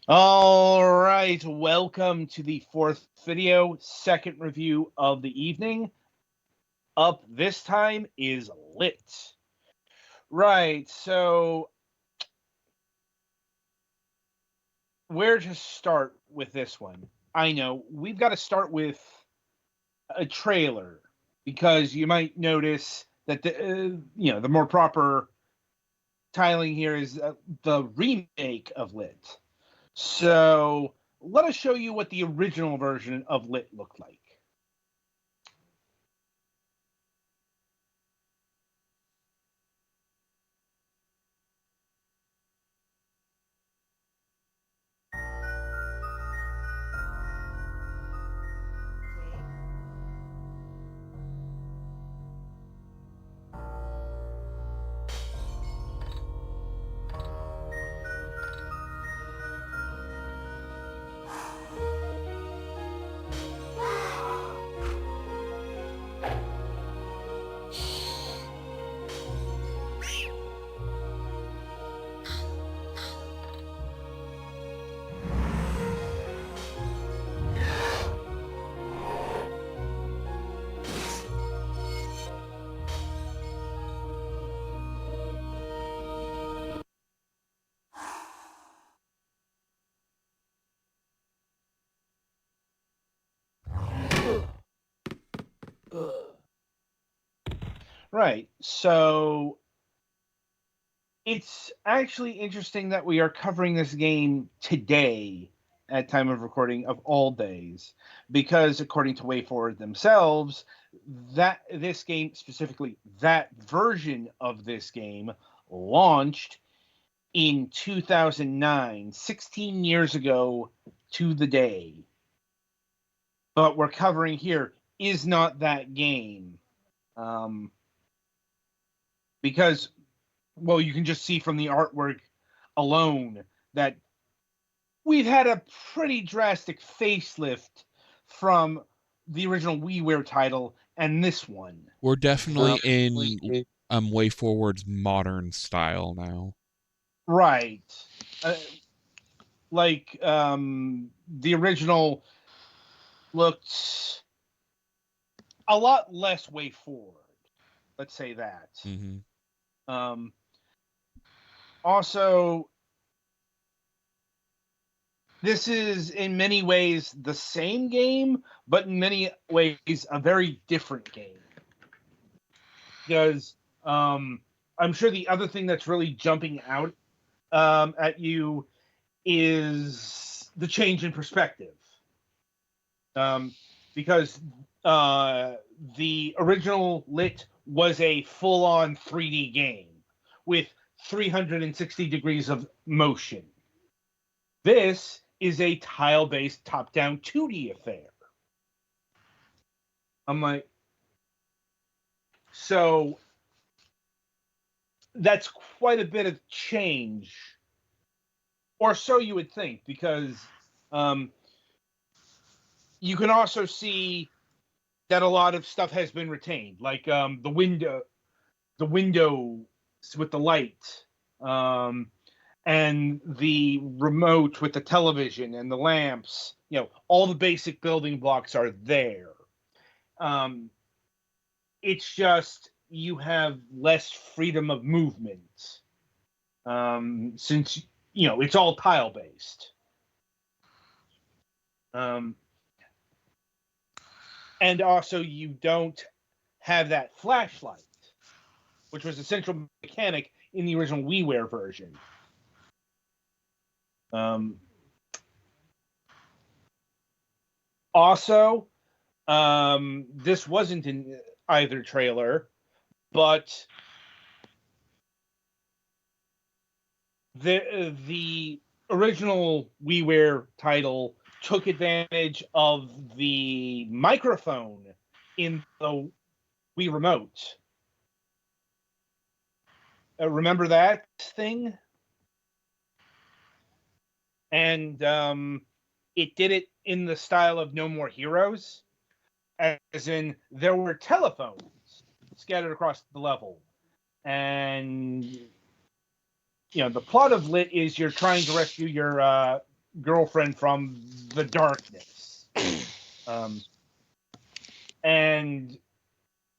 All right, welcome to the fourth video, second review of the evening. Up this time is Lit. Right, so where to start with this one? I know we've got to start with a trailer because you might notice that the more proper tiling here is the remake of Lit. So let us show you what the original version of Lit looked like. Right. So it's actually interesting that we are covering this game today at time of recording of all days because according to WayForward themselves, that this game, specifically that version of this game, launched in 2009, 16 years ago to the day. But we're covering here is not that game. Um, because well, you can just see from the artwork alone that we've had a pretty drastic facelift from the original WiiWare title and this one. We're definitely in Way Forward's modern style now. Right. Uh, the original looked a lot less way forward. Let's say that. Hmm. Um, Also, this is in many ways the same game, but in many ways a very different game. Because I'm sure the other thing that's really jumping out at you is the change in perspective. Because the original Lit was a full on 3D game with 360 degrees of motion. This is a tile based top down 2D affair. I'm like, so that's quite a bit of change, or so you would think, because um, you can also see that a lot of stuff has been retained, like the window with the light, and the remote with the television and the lamps. All the basic building blocks are there. Um, it's just you have less freedom of movement since it's all tile based. Um, and also you don't have that flashlight, which was a central mechanic in the original WiiWare version. Um, Also, this wasn't in either trailer, but the original WiiWare title took advantage of the microphone in the Wii remote. Remember that thing? And it did it in the style of No More Heroes, as in there were telephones scattered across the level, and the plot of Lit is you're trying to rescue girlfriend from the darkness. And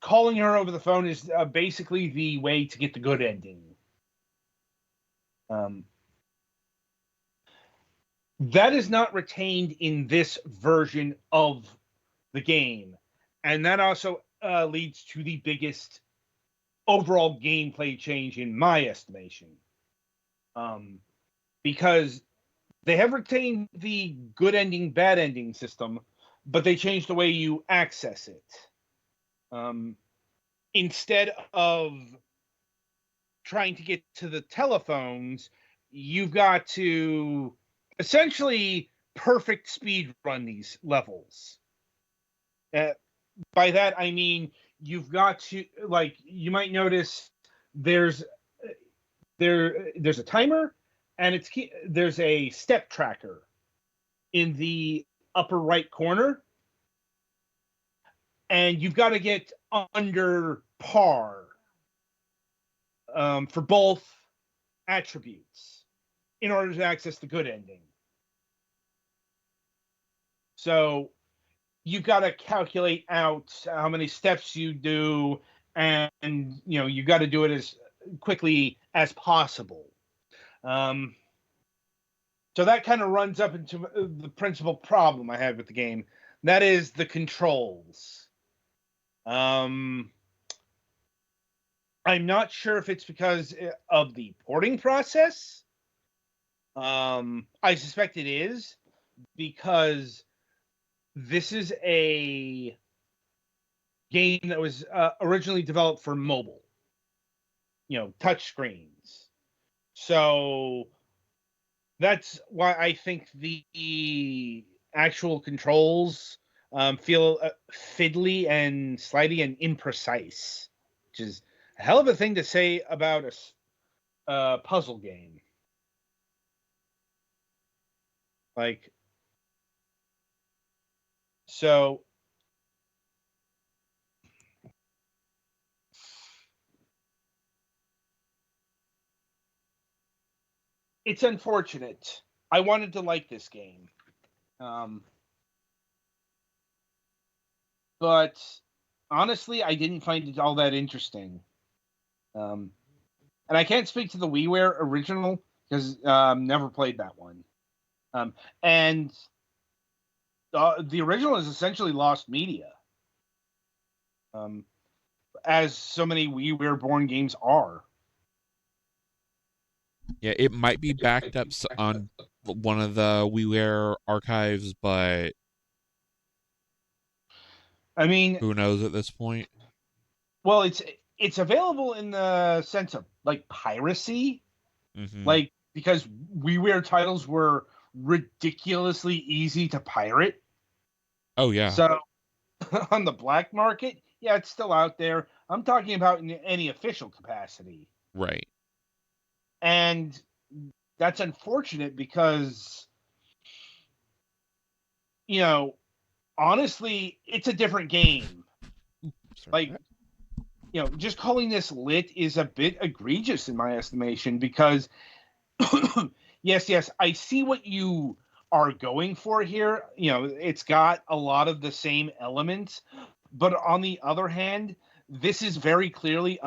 calling her over the phone is basically the way to get the good ending. That is not retained in this version of the game. And that also leads to the biggest overall gameplay change in my estimation. Because they have retained the good ending, bad ending system, but they changed the way you access it. Instead of trying to get to the telephones, you've got to essentially perfect speed run these levels. By that I mean you've got to, like, you might notice there's a timer, and there's a step tracker in the upper right corner, and you've got to get under par for both attributes in order to access the good ending. So you've got to calculate out how many steps you do, and you got to do it as quickly as possible. So that kind of runs up into the principal problem I have with the game. That is the controls. I'm not sure if it's because of the porting process. I suspect it is, because this is a game that was originally developed for mobile, touch screens. So that's why I think the actual controls feel fiddly and slidey and imprecise, which is a hell of a thing to say about a puzzle game. Like, so it's unfortunate. I wanted to like this game. But honestly, I didn't find it all that interesting. And I can't speak to the WiiWare original because never played that one. And the original is essentially lost media, as so many WiiWare-born games are. Yeah, it might be backed up on one of the WiiWare archives, but I mean, who knows at this point? well, it's available in the sense of like piracy, Mm-hmm. like, because WiiWare titles were ridiculously easy to pirate. Oh yeah, So on the black market, yeah, it's still out there. I'm talking about in any official capacity. right. And that's unfortunate because, you know, honestly, it's a different game. Sorry. Like, just calling this lit is a bit egregious in my estimation because, yes, I see what you are going for here. It's got a lot of the same elements, but on the other hand, this is very clearly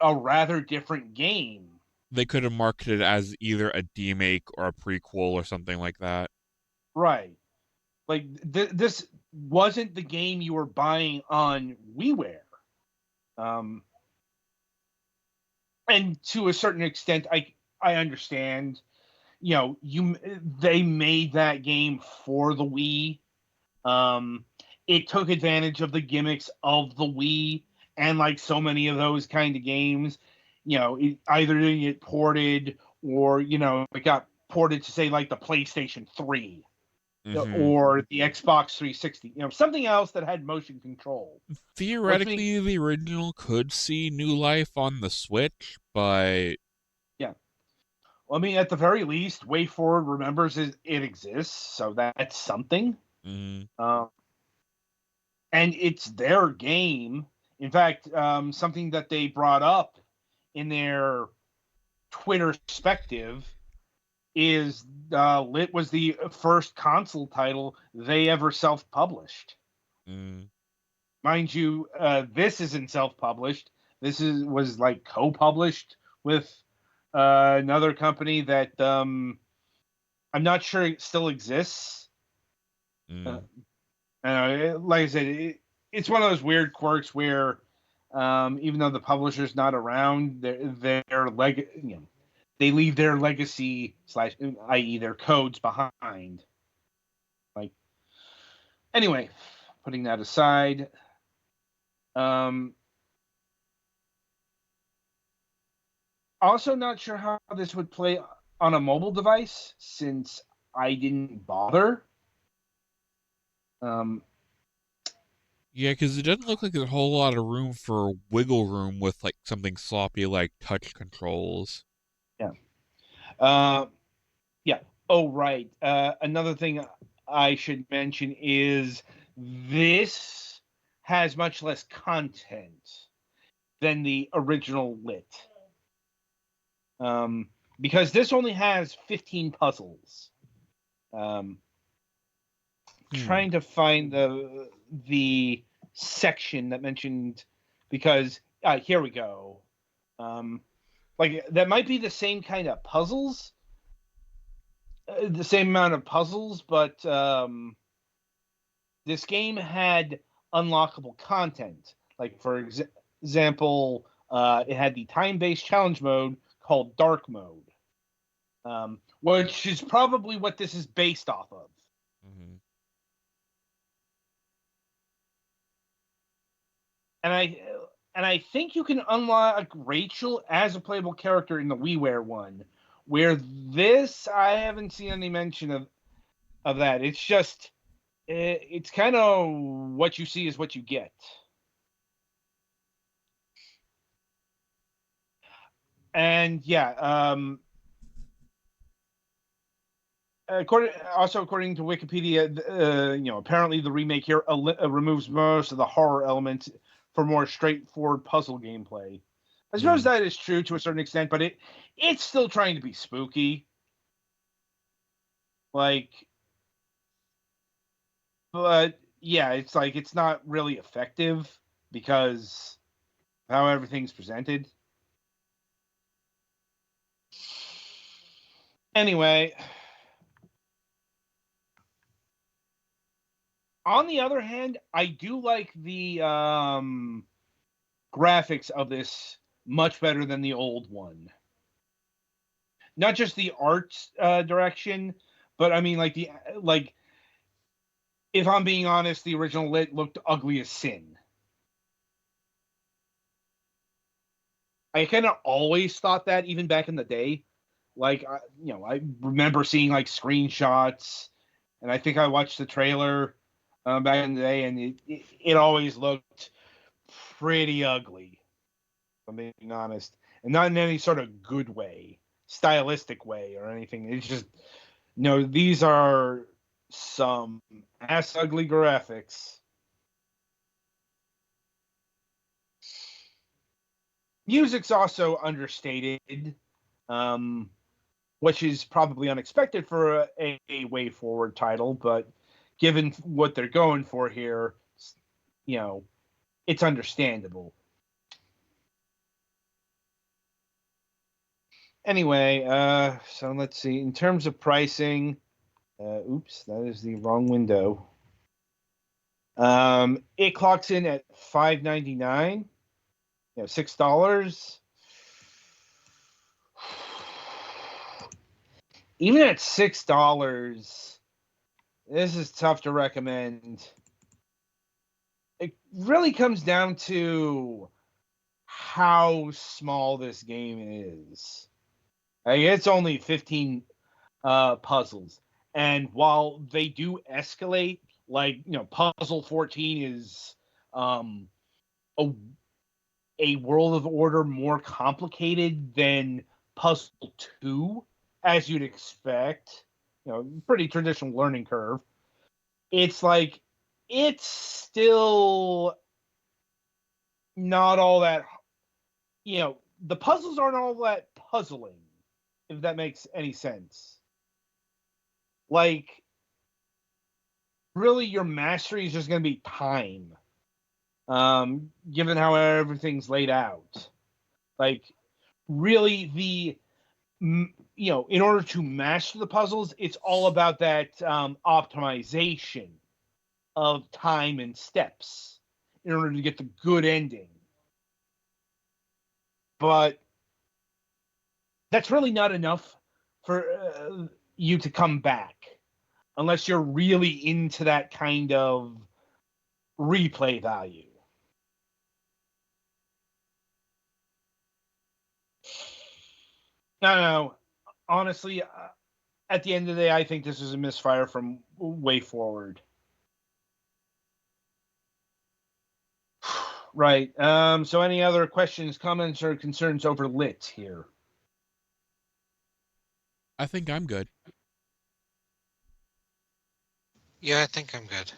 a rather different game. They could have marketed it as either a demake or a prequel or something like that. Right. Like, this wasn't the game you were buying on WiiWare. And to a certain extent, I understand. They made that game for the Wii. It took advantage of the gimmicks of the Wii, and like so many of those kind of games, either didn't get ported, or it got ported to, say, like the PlayStation 3 Mm-hmm. or the Xbox 360, something else that had motion control. Which means, Theoretically, the original could see new life on the Switch, but yeah. Well, I mean, at the very least, Way Forward remembers it exists, so that's something. mm, Um, and it's their game. In fact, something that they brought up in their Twitter perspective is Lit was the first console title they ever self-published. Mm. Mind you, this isn't self-published. This was like co-published with another company that I'm not sure it still exists. Uh, Mm. like I said, it's one of those weird quirks where even though the publisher's not around, they leave their legacy slash, i.e., their codes behind. Like anyway, putting that aside, um, also not sure how this would play on a mobile device since I didn't bother. Um, Yeah, because it doesn't look like there's a whole lot of room for wiggle room with like something sloppy like touch controls. yeah. Uh, yeah. Oh, right. Another thing I should mention is this has much less content than the original Lit. Um, because this only has 15 puzzles. Um, Hmm. trying to find the section that mentioned because here we go. Um, like that might be the same kind of puzzles, the same amount of puzzles, but this game had unlockable content. Like for example, it had the time-based challenge mode called Dark Mode, which is probably what this is based off of. Hmm. And I think you can unlock Rachel as a playable character in the WiiWare one. Where this, I haven't seen any mention of that. It's just it's kind of what you see is what you get. And yeah, according to Wikipedia, apparently the remake here removes most of the horror elements for more straightforward puzzle gameplay. I suppose Hmm. that is true to a certain extent, but it's still trying to be spooky. Like, but yeah, it's like it's not really effective because how everything's presented. Anyway, on the other hand, I do like the graphics of this much better than the old one. Not just the art direction, but I mean like if I'm being honest, the original Lit looked ugly as sin. I kind of always thought that even back in the day. Like I remember seeing like screenshots, and I think I watched the trailer back in the day, and it always looked pretty ugly. If I'm being honest, and not in any sort of good way, stylistic way or anything. It's just these are some ass ugly graphics. Music's also understated, um, which is probably unexpected for a way forward title, but given what they're going for here, you know, it's understandable. Anyway, so let's see. In terms of pricing, oops, that is the wrong window. It clocks in at $5.99. $6. Even at $6, this is tough to recommend. It really comes down to how small this game is. Like, it's only 15 puzzles, and while they do escalate, like puzzle 14 is um, a World of Order more complicated than puzzle 2, as you'd expect. Pretty traditional learning curve. It's like it's still not all that. The puzzles aren't all that puzzling, if that makes any sense. like, really your mastery is just going to be time, given how everything's laid out. Like, really, in order to master the puzzles, it's all about that optimization of time and steps in order to get the good ending. But that's really not enough for you to come back unless you're really into that kind of replay value. I don't know. Honestly, at the end of the day, I think this is a misfire from way forward. Right. So, any other questions, comments, or concerns over lit here? I think I'm good. Yeah, I think I'm good.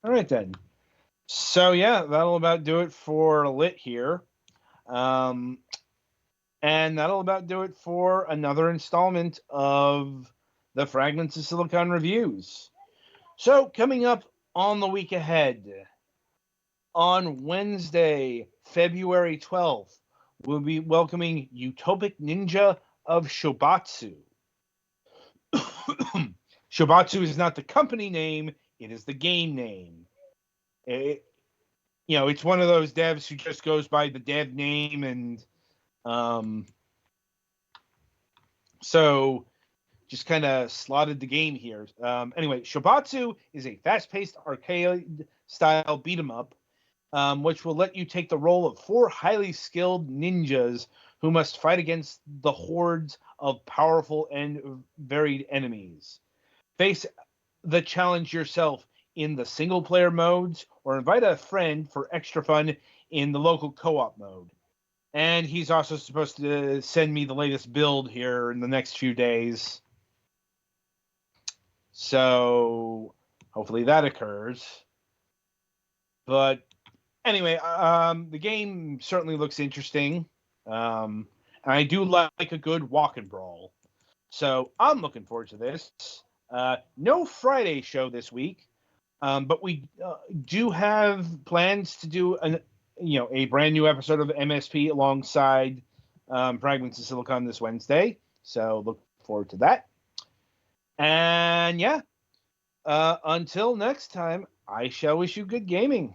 All right then. So yeah, that'll about do it for lit here. Um, and that'll about do it for another installment of the Fragments of Silicon reviews. So coming up on the week ahead, on Wednesday, February 12th, we'll be welcoming Utopic Ninja of Shobatsu. Shobatsu is not the company name, it is the game name. It's one of those devs who just goes by the dev name, and so just kind of slotted the game here. Anyway, Shobatsu is a fast-paced arcade-style beat 'em up, which will let you take the role of 4 highly skilled ninjas who must fight against the hordes of powerful and varied enemies. Face the challenge yourself in the single-player modes, or invite a friend for extra fun in the local co-op mode. And he's also supposed to send me the latest build here in the next few days. So hopefully that occurs. But anyway, the game certainly looks interesting. And I do like a good walk and brawl. So I'm looking forward to this. No Friday show this week, but we do have plans to do a brand new episode of MSP alongside Fragments of Silicon this Wednesday. So look forward to that. And yeah, until next time, I shall wish you good gaming.